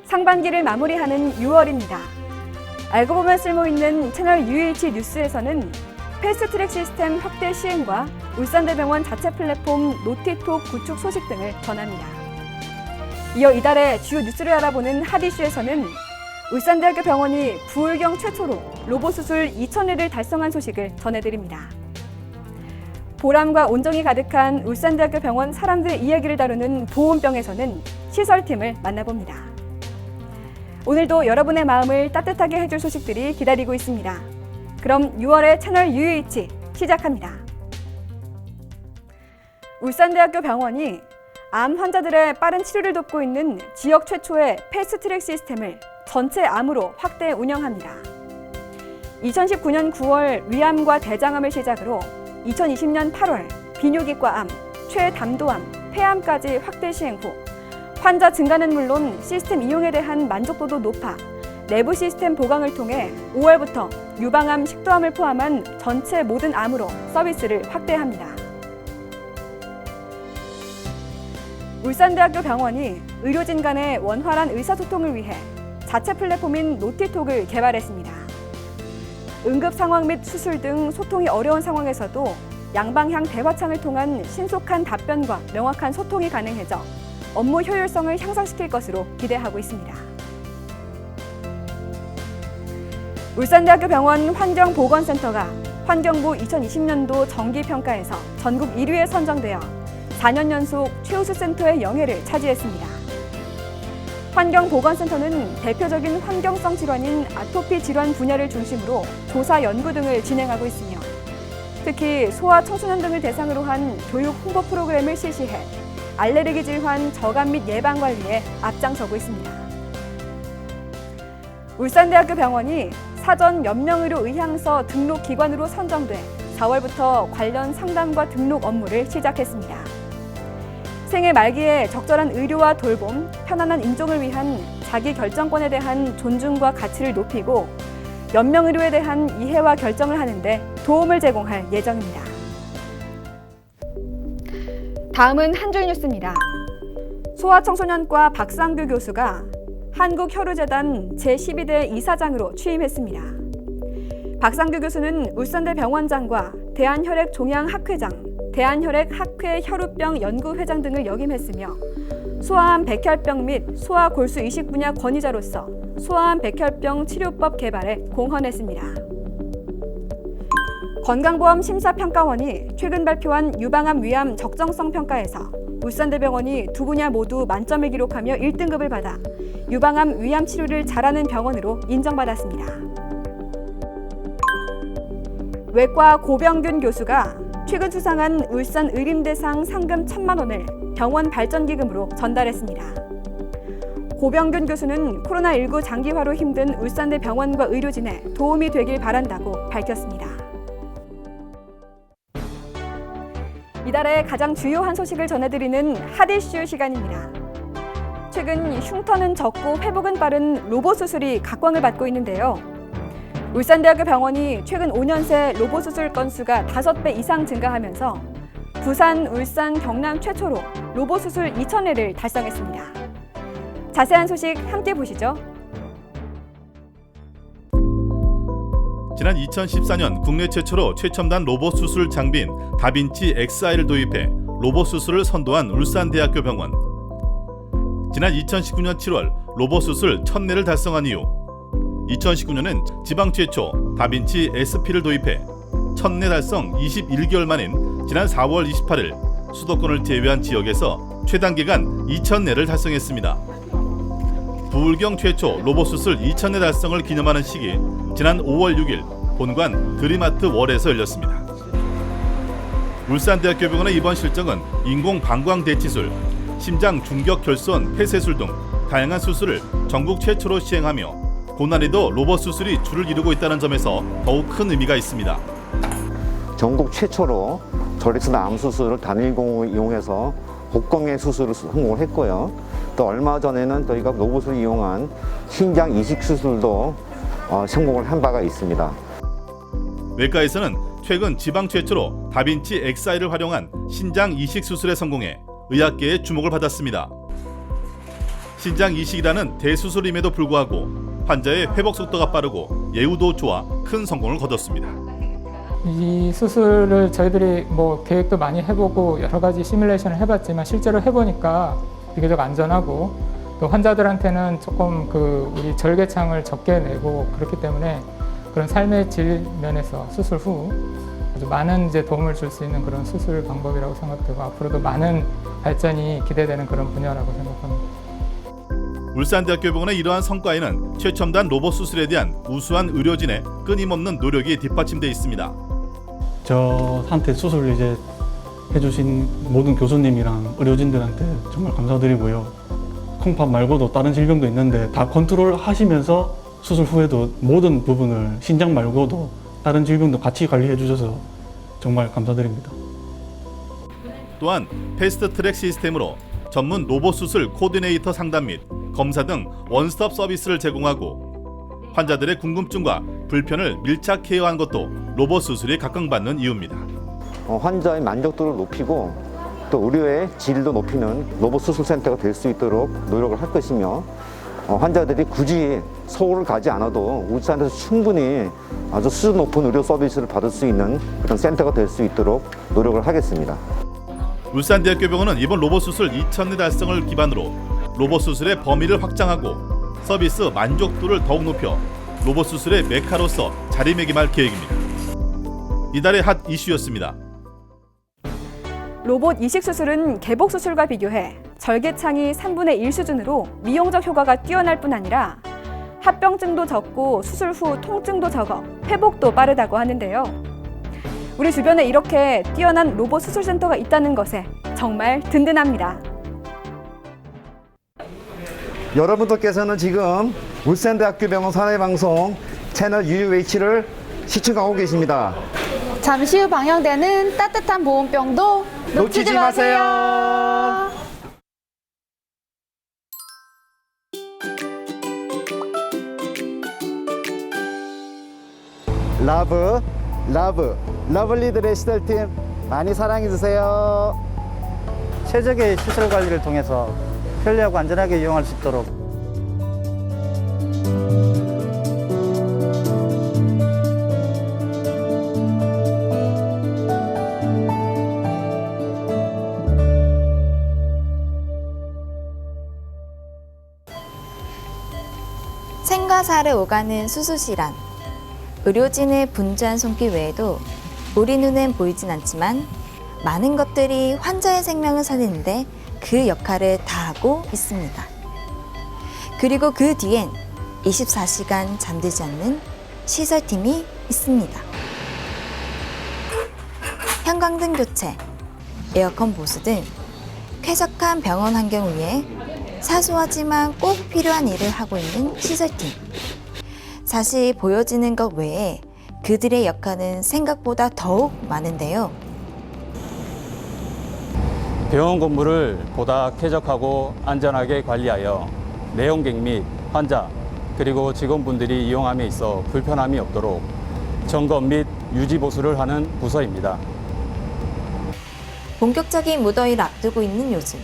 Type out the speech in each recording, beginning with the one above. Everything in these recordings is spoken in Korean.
상반기를 마무리하는 6월입니다. 알고 보면 쓸모있는 채널 UH 뉴스에서는 패스트트랙 시스템 확대 시행과 울산대병원 자체 플랫폼 노티톡 구축 소식 등을 전합니다. 이어 이달의 주요 뉴스를 알아보는 핫 이슈에서는 울산대학교 병원이 부울경 최초로 로봇 수술 2,000회를 달성한 소식을 전해드립니다. 보람과 온정이 가득한 울산대학교 병원 사람들의 이야기를 다루는 보온병에서는 시설팀을 만나봅니다. 오늘도 여러분의 마음을 따뜻하게 해줄 소식들이 기다리고 있습니다. 그럼 6월의 채널 UH 시작합니다. 울산대학교 병원이 암 환자들의 빠른 치료를 돕고 있는 지역 최초의 패스트트랙 시스템을 전체 암으로 확대 운영합니다. 2019년 9월 위암과 대장암을 시작으로 2020년 8월 비뇨기과 암, 최담도암, 폐암까지 확대 시행 후 환자 증가는 물론 시스템 이용에 대한 만족도도 높아 내부 시스템 보강을 통해 5월부터 유방암, 식도암을 포함한 전체 모든 암으로 서비스를 확대합니다. 울산대학교 병원이 의료진 간의 원활한 의사소통을 위해 자체 플랫폼인 노티톡을 개발했습니다. 응급 상황 및 수술 등 소통이 어려운 상황에서도 양방향 대화창을 통한 신속한 답변과 명확한 소통이 가능해져 업무 효율성을 향상시킬 것으로 기대하고 있습니다. 울산대학교 병원 환경보건센터가 환경부 2020년도 정기평가에서 전국 1위에 선정되어 4년 연속 최우수 센터의 영예를 차지했습니다. 환경보건센터는 대표적인 환경성 질환인 아토피 질환 분야를 중심으로 조사 연구 등을 진행하고 있으며 특히 소아 청소년 등을 대상으로 한 교육 홍보 프로그램을 실시해 알레르기 질환 저감 및 예방 관리에 앞장서고 있습니다. 울산대학교 병원이 사전 연명의료 의향서 등록 기관으로 선정돼 4월부터 관련 상담과 등록 업무를 시작했습니다. 생애 말기에 적절한 의료와 돌봄, 편안한 임종을 위한 자기 결정권에 대한 존중과 가치를 높이고 연명의료에 대한 이해와 결정을 하는 데 도움을 제공할 예정입니다. 다음은 한 줄 뉴스입니다. 소아청소년과 박상규 교수가 한국혈우재단 제12대 이사장으로 취임했습니다. 박상규 교수는 울산대 병원장과 대한혈액종양학회장, 대한혈액학회 혈우병 연구회장 등을 역임했으며 소아암 백혈병 및 소아골수 이식 분야 권위자로서 소아암 백혈병 치료법 개발에 공헌했습니다. 건강보험 심사평가원이 최근 발표한 유방암 위암 적정성 평가에서 울산대병원이 두 분야 모두 만점을 기록하며 1등급을 받아 유방암 위암 치료를 잘하는 병원으로 인정받았습니다. 외과 고병균 교수가 최근 수상한 울산 의림대상 상금 1,000만 원을 병원 발전기금으로 전달했습니다. 고병균 교수는 코로나19 장기화로 힘든 울산대 병원과 의료진에 도움이 되길 바란다고 밝혔습니다. 이달의 가장 주요한 소식을 전해드리는 핫 이슈 시간입니다. 최근 흉터는 적고 회복은 빠른 로봇 수술이 각광을 받고 있는데요. 울산대학교 병원이 최근 5년 새 로봇 수술 건수가 5배 이상 증가하면서 부산, 울산, 경남 최초로 로봇 수술 2,000회를 달성했습니다. 자세한 소식 함께 보시죠. 지난 2014년 국내 최초로 최첨단 로봇 수술 장비인 다빈치 XI를 도입해 로봇 수술을 선도한 울산대학교 병원. 지난 2019년 7월 로봇 수술 1,000회를 달성한 이후 2019년엔 지방 최초 다빈치 SP를 도입해 1,000회 달성 21개월 만인 지난 4월 28일 수도권을 제외한 지역에서 최단기간 2,000회를 달성했습니다. 부울경 최초 로봇 수술 2,000회 달성을 기념하는 시기 지난 5월 6일 본관 드림아트 월에서 열렸습니다. 울산대학교 병원의 이번 실정은 인공 방광 대치술, 심장 중격 결손 폐쇄술 등 다양한 수술을 전국 최초로 시행하며 고난이도 로봇 수술이 줄을 이루고 있다는 점에서 더욱 큰 의미가 있습니다. 전국 최초로 조렉스 암 수술을 단일공을 이용해서 복강의 수술을 성공을 했고요. 또 얼마 전에는 저희가 로봇을 이용한 신장 이식 수술도 성공을 한 바가 있습니다. 외과에서는 최근 지방 최초로 다빈치 XI를 활용한 신장 이식 수술에 성공해 의학계의 주목을 받았습니다. 신장 이식이라는 대수술임에도 불구하고 환자의 회복 속도가 빠르고 예후도 좋아 큰 성공을 거뒀습니다. 이 수술을 저희들이 계획도 많이 해보고 여러 가지 시뮬레이션을 해봤지만 실제로 해보니까 비교적 안전하고 또 환자들한테는 조금 우리 절개창을 적게 내고 그렇기 때문에 그런 삶의 질 면에서 수술 후 아주 많은 도움을 줄 수 있는 그런 수술 방법이라고 생각되고 앞으로도 많은 발전이 기대되는 그런 분야라고 생각합니다. 울산대학교 병원의 이러한 성과에는 최첨단 로봇 수술에 대한 우수한 의료진의 끊임없는 노력이 뒷받침돼 있습니다. 저한테 수술 이제 해주신 모든 교수님이랑 의료진들한테 정말 감사드리고요. 콩팥 말고도 다른 질병도 있는데 다 컨트롤 하시면서 수술 후에도 모든 부분을 신장 말고도 다른 질병도 같이 관리해 주셔서 정말 감사드립니다. 또한 패스트트랙 시스템으로 전문 로봇 수술 코디네이터 상담 및 검사 등 원스톱 서비스를 제공하고 환자들의 궁금증과 불편을 밀착 케어한 것도 로봇 수술이 각광받는 이유입니다. 환자의 만족도를 높이고 또 의료의 질도 높이는 로봇 수술 센터가 될 수 있도록 노력을 할 것이며 환자들이 굳이 서울을 가지 않아도 울산에서 충분히 아주 수준 높은 의료 서비스를 받을 수 있는 그런 센터가 될 수 있도록 노력을 하겠습니다. 울산대학교 병원은 이번 로봇 수술 2,000회 달성을 기반으로 로봇 수술의 범위를 확장하고 서비스 만족도를 더욱 높여 로봇 수술의 메카로서 자리매김할 계획입니다. 이달의 핫 이슈였습니다. 로봇 이식 수술은 개복 수술과 비교해 절개창이 3분의 1 수준으로 미용적 효과가 뛰어날 뿐 아니라 합병증도 적고 수술 후 통증도 적어 회복도 빠르다고 하는데요. 우리 주변에 이렇게 뛰어난 로봇 수술센터가 있다는 것에 정말 든든합니다. 여러분들께서는 지금 울산대학교 병원 사내방송 채널 UUH를 시청하고 계십니다. 잠시 후 방영되는 따뜻한 보온병도 놓치지 마세요. 러블리들의 시설팀 많이 사랑해주세요. 최적의 시설 관리를 통해서 편리하고 안전하게 이용할 수 있도록 생과 사를 오가는 수술실안. 의료진의 분주한 손길 외에도 우리 눈엔 보이진 않지만 많은 것들이 환자의 생명을 살리는데 그 역할을 다하고 있습니다. 그리고 그 뒤엔 24시간 잠들지 않는 시설팀이 있습니다. 형광등 교체, 에어컨 보수 등 쾌적한 병원 환경을 위해 사소하지만 꼭 필요한 일을 하고 있는 시설팀. 사실 보여지는 것 외에 그들의 역할은 생각보다 더욱 많은데요. 병원 건물을 보다 쾌적하고 안전하게 관리하여 내용객 및 환자 그리고 직원분들이 이용함에 있어 불편함이 없도록 점검 및 유지 보수를 하는 부서입니다. 본격적인 무더위를 앞두고 있는 요즘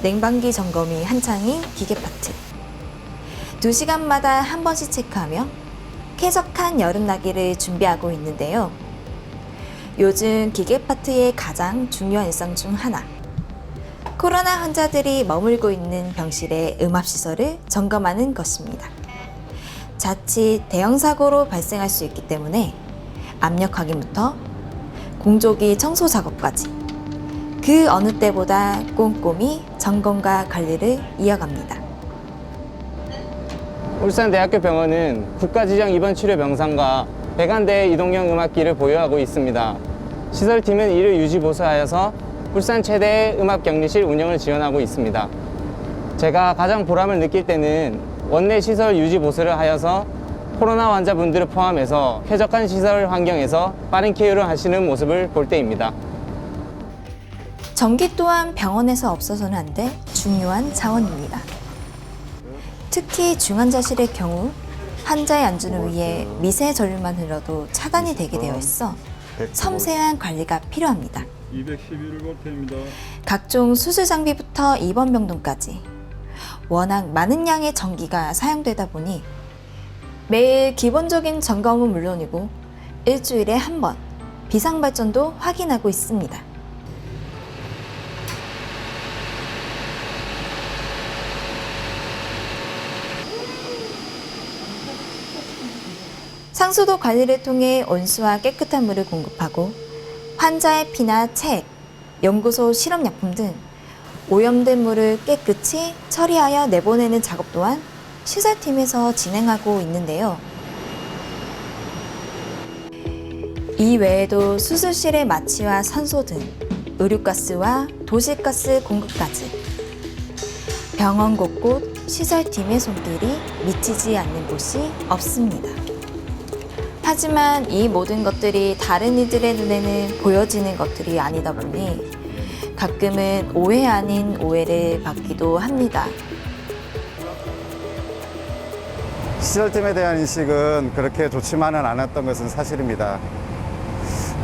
냉방기 점검이 한창인 기계파트. 2시간마다 한 번씩 체크하며 쾌적한 여름나기를 준비하고 있는데요. 요즘 기계파트의 가장 중요한 일상 중 하나, 코로나 환자들이 머물고 있는 병실의 음압시설을 점검하는 것입니다. 자칫 대형 사고로 발생할 수 있기 때문에 압력 확인부터 공조기 청소 작업까지 그 어느 때보다 꼼꼼히 점검과 관리를 이어갑니다. 울산대학교 병원은 국가지정 입원 치료 병상과 101대의 이동형 음압기를 보유하고 있습니다. 시설팀은 이를 유지 보수하여서 울산 최대의 음압격리실 운영을 지원하고 있습니다. 제가 가장 보람을 느낄 때는 원내 시설 유지 보수를 하여서 코로나 환자분들을 포함해서 쾌적한 시설 환경에서 빠른 케어를 하시는 모습을 볼 때입니다. 전기 또한 병원에서 없어서는 안 될 중요한 자원입니다. 특히 중환자실의 경우 환자의 안전을 위해 미세 전류만 흘러도 차단이 되게 되어 있어 섬세한 관리가 필요합니다. 211볼트입니다. 각종 수술 장비부터 입원 병동까지 워낙 많은 양의 전기가 사용되다 보니 매일 기본적인 점검은 물론이고 일주일에 한 번 비상발전도 확인하고 있습니다. 상수도 관리를 통해 온수와 깨끗한 물을 공급하고 환자의 피나 책, 연구소 실험약품 등 오염된 물을 깨끗이 처리하여 내보내는 작업 또한 시설팀에서 진행하고 있는데요. 이 외에도 수술실의 마취와 산소 등 의료가스와 도시가스 공급까지 병원 곳곳 시설팀의 손길이 미치지 않는 곳이 없습니다. 하지만 이 모든 것들이 다른 이들의 눈에는 보여지는 것들이 아니다 보니 가끔은 오해 아닌 오해를 받기도 합니다. 시설팀에 대한 인식은 그렇게 좋지만은 않았던 것은 사실입니다.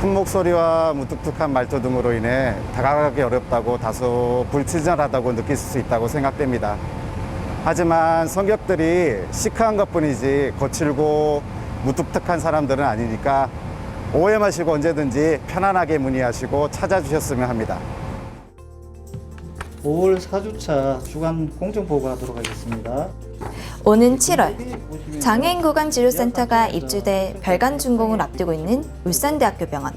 큰 목소리와 무뚝뚝한 말투 등으로 인해 다가가기 어렵다고 다소 불친절하다고 느낄 수 있다고 생각됩니다. 하지만 성격들이 시크한 것뿐이지 거칠고 무뚝뚝한 사람들은 아니니까 오해 마시고 언제든지 편안하게 문의하시고 찾아주셨으면 합니다. 5월 4주차 주간 공정보고 하도록 하겠습니다. 오는 7월 장애인 구강치료센터가 입주돼 별관 준공을 앞두고 있는 울산대학교 병원.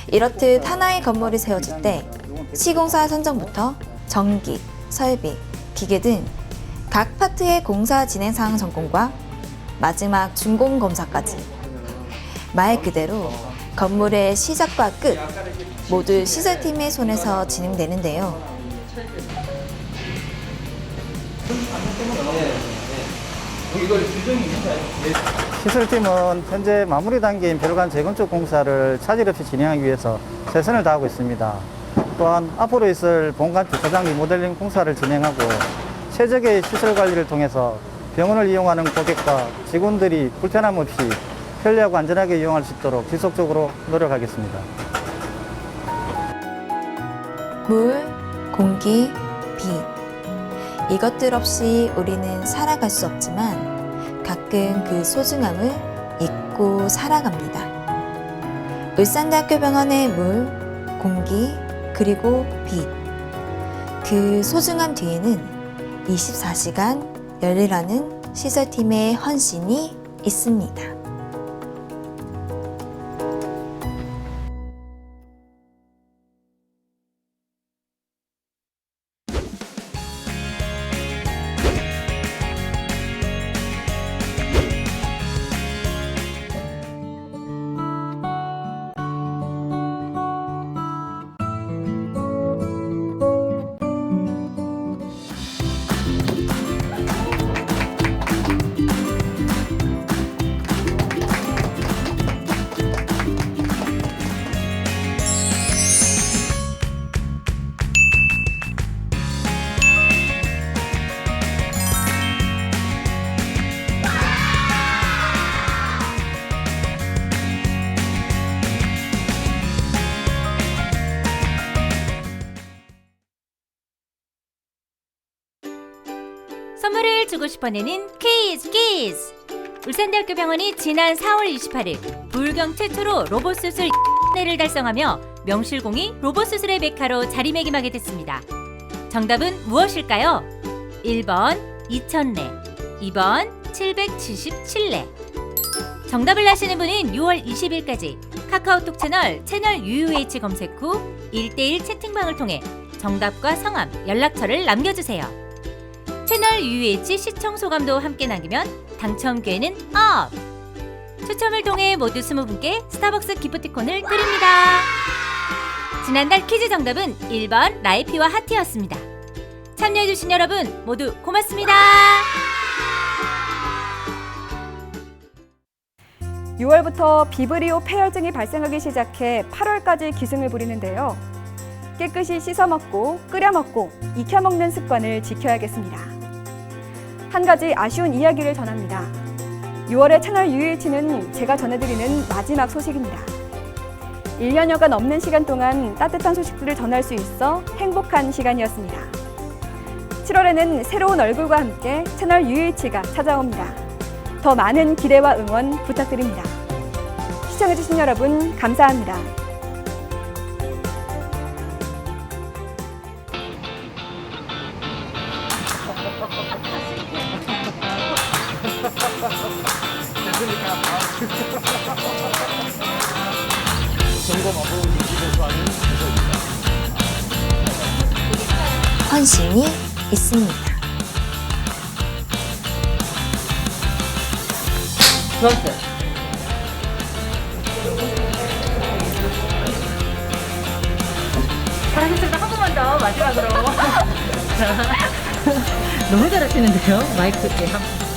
이렇듯 하나의 건물이 세워질 때 시공사 선정부터 전기, 설비, 기계 등 각 파트의 공사 진행 상황 점검과 마지막 준공 검사까지 말 그대로 건물의 시작과 끝 모두 시설팀의 손에서 진행되는데요. 시설팀은 현재 마무리 단계인 별관 재건축 공사를 차질 없이 진행하기 위해서 최선을 다하고 있습니다. 또한 앞으로 있을 본관 주차장 리모델링 공사를 진행하고 최적의 시설 관리를 통해서 병원을 이용하는 고객과 직원들이 불편함 없이 편리하고 안전하게 이용할 수 있도록 지속적으로 노력하겠습니다. 물, 공기, 빛. 이것들 없이 우리는 살아갈 수 없지만 가끔 그 소중함을 잊고 살아갑니다. 울산대학교 병원의 물, 공기, 그리고 빛. 그 소중함 뒤에는 24시간 열일하는 시설팀의 헌신이 있습니다. 선물을 주고 싶어내는 퀴즈! 울산대학교 병원이 지난 4월 28일 부울경 최초로 로봇 수술 를 달성하며 명실공히 로봇 수술의 메카로 자리매김하게 됐습니다. 정답은 무엇일까요? 1번 2000례, 2번 777례. 정답을 아시는 분은 6월 20일까지 카카오톡 채널 UUH 검색 후 1대1 채팅방을 통해 정답과 성함, 연락처를 남겨주세요. 채널 UUH 시청 소감도 함께 남기면 당첨 기회는 업! 추첨을 통해 모두 20분께 스타벅스 기프티콘을 드립니다. 지난달 퀴즈 정답은 1번 라이피와 하트였습니다. 참여해주신 여러분 모두 고맙습니다. 6월부터 비브리오 폐혈증이 발생하기 시작해 8월까지 기승을 부리는데요. 깨끗이 씻어 먹고 끓여 먹고 익혀 먹는 습관을 지켜야겠습니다. 한 가지 아쉬운 이야기를 전합니다. 6월의 채널 UUH는 제가 전해드리는 마지막 소식입니다. 1년여가 넘는 시간 동안 따뜻한 소식들을 전할 수 있어 행복한 시간이었습니다. 7월에는 새로운 얼굴과 함께 채널 UH가 찾아옵니다. 더 많은 기대와 응원 부탁드립니다. 시청해주신 여러분 감사합니다. 헌신이 있습니다. 잘하셨습니다. 한 번만 더 마지막으로. 너무 잘하시는데요? 마이크 때 한 번.